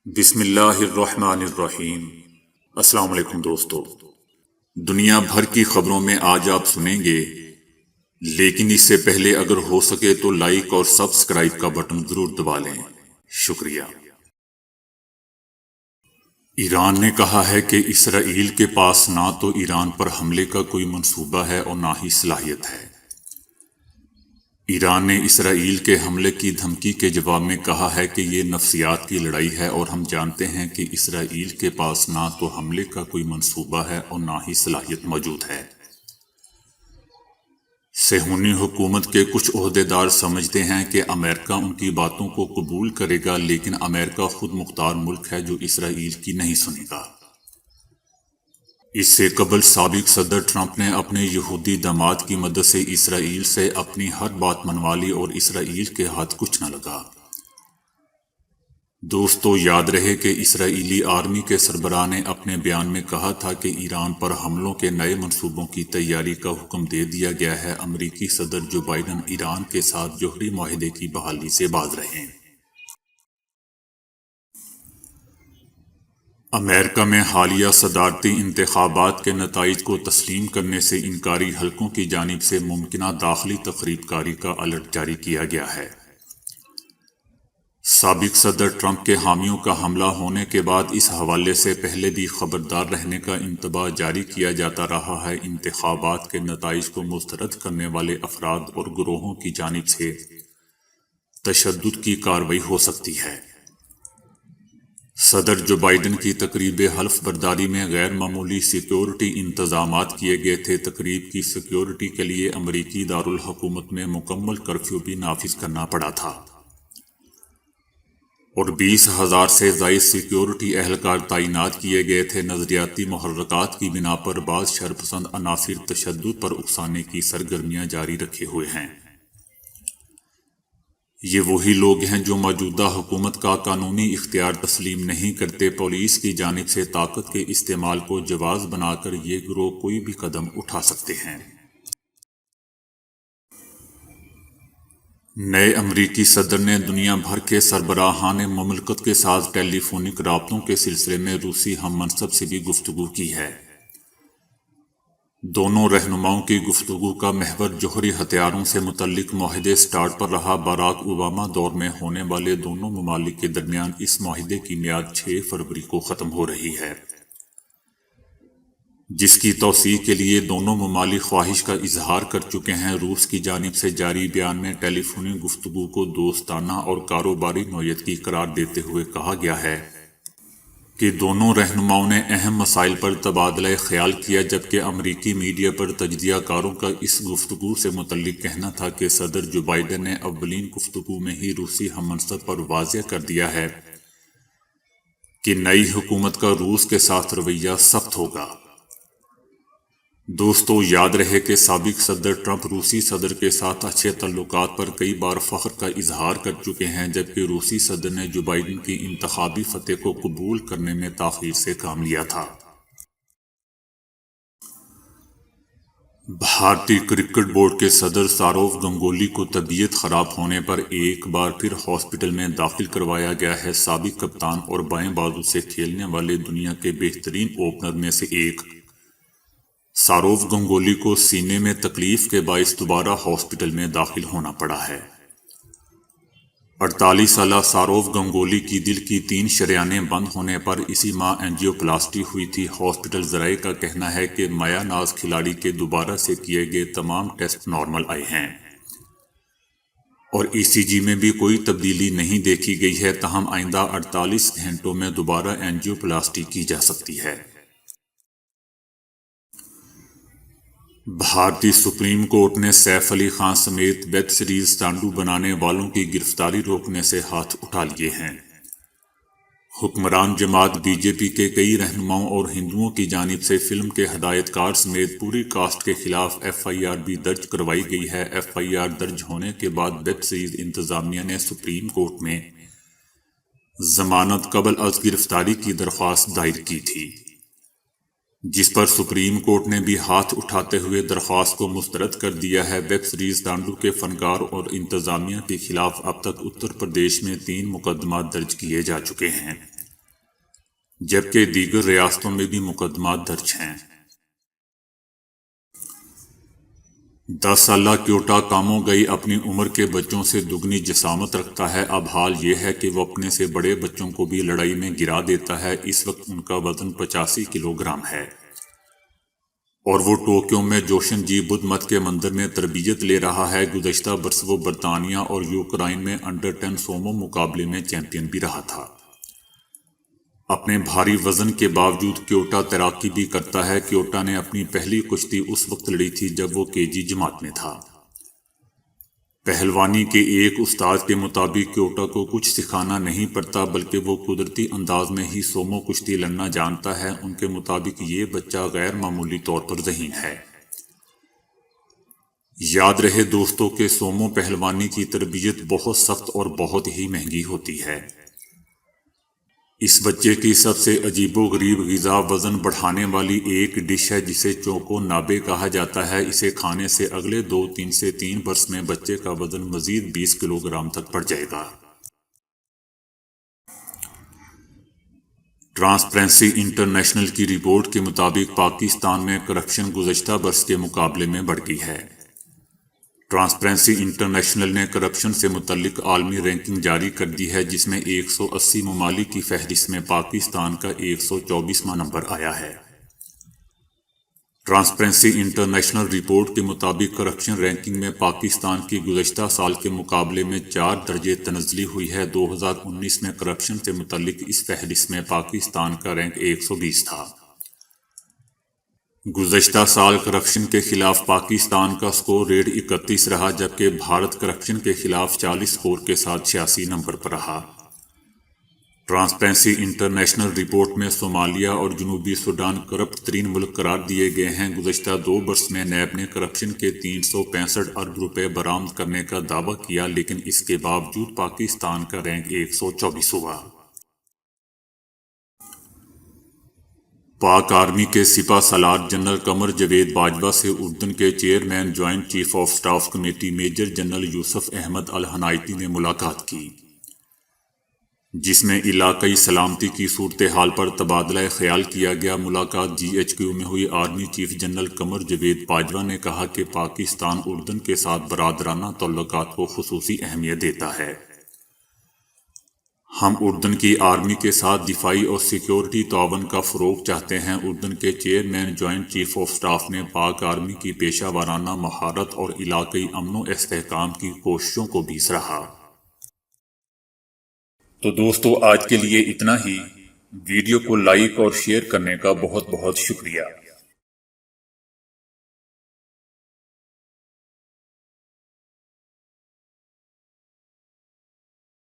بسم اللہ الرحمن الرحیم۔ السلام علیکم دوستو، دنیا بھر کی خبروں میں آج آپ سنیں گے، لیکن اس سے پہلے اگر ہو سکے تو لائک اور سبسکرائب کا بٹن ضرور دبا لیں۔ شکریہ۔ ایران نے کہا ہے کہ اسرائیل کے پاس نہ تو ایران پر حملے کا کوئی منصوبہ ہے اور نہ ہی صلاحیت ہے۔ ایران نے اسرائیل کے حملے کی دھمکی کے جواب میں کہا ہے کہ یہ نفسیات کی لڑائی ہے اور ہم جانتے ہیں کہ اسرائیل کے پاس نہ تو حملے کا کوئی منصوبہ ہے اور نہ ہی صلاحیت موجود ہے۔ صہیونی حکومت کے کچھ عہدیدار سمجھتے ہیں کہ امریکہ ان کی باتوں کو قبول کرے گا، لیکن امریکہ خود مختار ملک ہے جو اسرائیل کی نہیں سنے گا۔ اس سے قبل سابق صدر ٹرمپ نے اپنے یہودی داماد کی مدد سے اسرائیل سے اپنی ہر بات منوا لی اور اسرائیل کے ہاتھ کچھ نہ لگا۔ دوستو، یاد رہے کہ اسرائیلی آرمی کے سربراہ نے اپنے بیان میں کہا تھا کہ ایران پر حملوں کے نئے منصوبوں کی تیاری کا حکم دے دیا گیا ہے۔ امریکی صدر جو بائیڈن ایران کے ساتھ جوہری معاہدے کی بحالی سے باز رہیں۔ امریکہ میں حالیہ صدارتی انتخابات کے نتائج کو تسلیم کرنے سے انکاری حلقوں کی جانب سے ممکنہ داخلی تخریب کاری کا الرٹ جاری کیا گیا ہے۔ سابق صدر ٹرمپ کے حامیوں کا حملہ ہونے کے بعد اس حوالے سے پہلے بھی خبردار رہنے کا انتباہ جاری کیا جاتا رہا ہے۔ انتخابات کے نتائج کو مسترد کرنے والے افراد اور گروہوں کی جانب سے تشدد کی کارروائی ہو سکتی ہے۔ صدر جو بائیڈن کی تقریب حلف برداری میں غیر معمولی سیکیورٹی انتظامات کیے گئے تھے۔ تقریب کی سیکیورٹی کے لیے امریکی دارالحکومت میں مکمل کرفیو بھی نافذ کرنا پڑا تھا اور 20,000 سے زائد سیکیورٹی اہلکار تعینات کیے گئے تھے۔ نظریاتی محرکات کی بنا پر بعض شرپسند عناصر تشدد پر اکسانے کی سرگرمیاں جاری رکھے ہوئے ہیں۔ یہ وہی لوگ ہیں جو موجودہ حکومت کا قانونی اختیار تسلیم نہیں کرتے۔ پولیس کی جانب سے طاقت کے استعمال کو جواز بنا کر یہ گروہ کوئی بھی قدم اٹھا سکتے ہیں۔ نئے امریکی صدر نے دنیا بھر کے سربراہان مملکت کے ساتھ ٹیلی فونک رابطوں کے سلسلے میں روسی ہم منصب سے بھی گفتگو کی ہے۔ دونوں رہنماؤں کی گفتگو کا محور جوہری ہتھیاروں سے متعلق معاہدے سٹارٹ پر رہا۔ باراک اوباما دور میں ہونے والے دونوں ممالک کے درمیان اس معاہدے کی میعاد 6 فروری کو ختم ہو رہی ہے، جس کی توسیع کے لیے دونوں ممالک خواہش کا اظہار کر چکے ہیں۔ روس کی جانب سے جاری بیان میں ٹیلی فونک گفتگو کو دوستانہ اور کاروباری نوعیت کی قرار دیتے ہوئے کہا گیا ہے کہ دونوں رہنماؤں نے اہم مسائل پر تبادلہ خیال کیا، جبکہ امریکی میڈیا پر تجزیہ کاروں کا اس گفتگو سے متعلق کہنا تھا کہ صدر جو بائیڈن نے اولین گفتگو میں ہی روسی ہم منصب پر واضح کر دیا ہے کہ نئی حکومت کا روس کے ساتھ رویہ سخت ہوگا۔ دوستو، یاد رہے کہ سابق صدر ٹرمپ روسی صدر کے ساتھ اچھے تعلقات پر کئی بار فخر کا اظہار کر چکے ہیں، جبکہ روسی صدر نے جو بائیڈن کی انتخابی فتح کو قبول کرنے میں تاخیر سے کام لیا تھا۔ بھارتی کرکٹ بورڈ کے صدر سوروو گنگولی کو طبیعت خراب ہونے پر ایک بار پھر ہاسپٹل میں داخل کروایا گیا ہے۔ سابق کپتان اور بائیں بازو سے کھیلنے والے دنیا کے بہترین اوپنر میں سے ایک سوروو گنگولی کو سینے میں تکلیف کے باعث دوبارہ ہاسپٹل میں داخل ہونا پڑا ہے۔ 48 سالہ سوروو گنگولی کی دل کی 3 شریانیں بند ہونے پر اسی ماہ اینجیوپلاسٹی ہوئی تھی۔ ہاسپٹل ذرائع کا کہنا ہے کہ مایا ناز کھلاڑی کے دوبارہ سے کیے گئے تمام ٹیسٹ نارمل آئے ہیں اور ECG میں بھی کوئی تبدیلی نہیں دیکھی گئی ہے، تاہم آئندہ 48 گھنٹوں میں دوبارہ اینجیوپلاسٹی کی جا سکتی ہے۔ بھارتی سپریم کورٹ نے سیف علی خان سمیت ویب سیریز تانڈو بنانے والوں کی گرفتاری روکنے سے ہاتھ اٹھا لیے ہیں۔ حکمران جماعت BJP کے کئی رہنماؤں اور ہندوؤں کی جانب سے فلم کے ہدایت کار سمیت پوری کاسٹ کے خلاف FIR بھی درج کروائی گئی ہے۔ FIR درج ہونے کے بعد ویب سیریز انتظامیہ نے سپریم کورٹ میں ضمانت قبل از گرفتاری کی درخواست دائر کی تھی، جس پر سپریم کورٹ نے بھی ہاتھ اٹھاتے ہوئے درخواست کو مسترد کر دیا ہے۔ ویب سیریز تانڈو کے فنکار اور انتظامیہ کے خلاف اب تک اتر پردیش میں 3 مقدمات درج کیے جا چکے ہیں۔ جبکہ دیگر ریاستوں میں بھی مقدمات درج ہیں۔ 10 سالہ کیوٹا کامو گئی اپنی عمر کے بچوں سے دگنی جسامت رکھتا ہے۔ اب حال یہ ہے کہ وہ اپنے سے بڑے بچوں کو بھی لڑائی میں گرا دیتا ہے۔ اس وقت ان کا وزن 85 کلو گرام ہے اور وہ ٹوکیو میں جوشن جی بدھ مت کے مندر میں تربیت لے رہا ہے۔ گزشتہ برس وہ برطانیہ اور یوکرائن میں انڈر 10 سومو مقابلے میں چیمپئن بھی رہا تھا۔ اپنے بھاری وزن کے باوجود کیوٹا تیراکی بھی کرتا ہے۔ کیوٹا نے اپنی پہلی کشتی اس وقت لڑی تھی جب وہ KG جماعت میں تھا۔ پہلوانی کے ایک استاد کے مطابق کیوٹا کو کچھ سکھانا نہیں پڑتا بلکہ وہ قدرتی انداز میں ہی سومو کشتی لڑنا جانتا ہے۔ ان کے مطابق یہ بچہ غیر معمولی طور پر ذہین ہے۔ یاد رہے دوستوں کہ سومو پہلوانی کی تربیت بہت سخت اور بہت ہی مہنگی ہوتی ہے۔ اس بچے کی سب سے عجیب و غریب غذا وزن بڑھانے والی ایک ڈش ہے جسے چوکو نابے کہا جاتا ہے۔ اسے کھانے سے اگلے 2 سے 3 برس میں بچے کا وزن مزید 20 کلو گرام تک بڑھ جائے گا۔ ٹرانسپیرنسی انٹرنیشنل کی رپورٹ کے مطابق پاکستان میں کرپشن گزشتہ برس کے مقابلے میں بڑھ گئی ہے۔ ٹرانسپیرنسی انٹرنیشنل نے کرپشن سے متعلق عالمی رینکنگ جاری کر دی ہے جس میں 180 ممالک کی فہرست میں پاکستان کا 124واں نمبر آیا ہے۔ ٹرانسپیرنسی انٹرنیشنل رپورٹ کے مطابق کرپشن رینکنگ میں پاکستان کی گزشتہ سال کے مقابلے میں 4 درجے تنزلی ہوئی ہے۔ 2019 میں کرپشن سے متعلق اس فہرست میں پاکستان کا رینک 120 تھا۔ گزشتہ سال کرپشن کے خلاف پاکستان کا سکور ریٹ 31 رہا جبکہ بھارت کرپشن کے خلاف 40 سکور کے ساتھ 86 نمبر پر رہا۔ ٹرانسپیرنسی انٹرنیشنل رپورٹ میں صومالیہ اور جنوبی سوڈان کرپٹ ترین ملک قرار دیے گئے ہیں۔ گزشتہ 2 برس میں نیب نے کرپشن کے 365 ارب روپے برآمد کرنے کا دعویٰ کیا لیکن اس کے باوجود پاکستان کا رینک 124 ہوا۔ پاک آرمی کے سپہ سالار جنرل قمر جاوید باجوہ سے اردن کے chairman joint chief of staff committee major general Yousef Ahmed Alhunaiti نے ملاقات کی جس میں علاقائی سلامتی کی صورتحال پر تبادلہ خیال کیا گیا۔ ملاقات GHQ میں ہوئی۔ Army chief general Qamar Javed Bajwa نے کہا کہ پاکستان اردن کے ساتھ برادرانہ تعلقات کو خصوصی اہمیت دیتا ہے۔ ہم اردن کی آرمی کے ساتھ دفاعی اور سیکیورٹی تعاون کا فروغ چاہتے ہیں۔ اردن کے chairman joint chief of staff نے پاک آرمی کی پیشہ ورانہ مہارت اور علاقائی امن و استحکام کی کوششوں کو بھی سراہا۔ تو دوستو آج کے لیے اتنا ہی۔ ویڈیو کو لائک اور شیئر کرنے کا بہت بہت شکریہ۔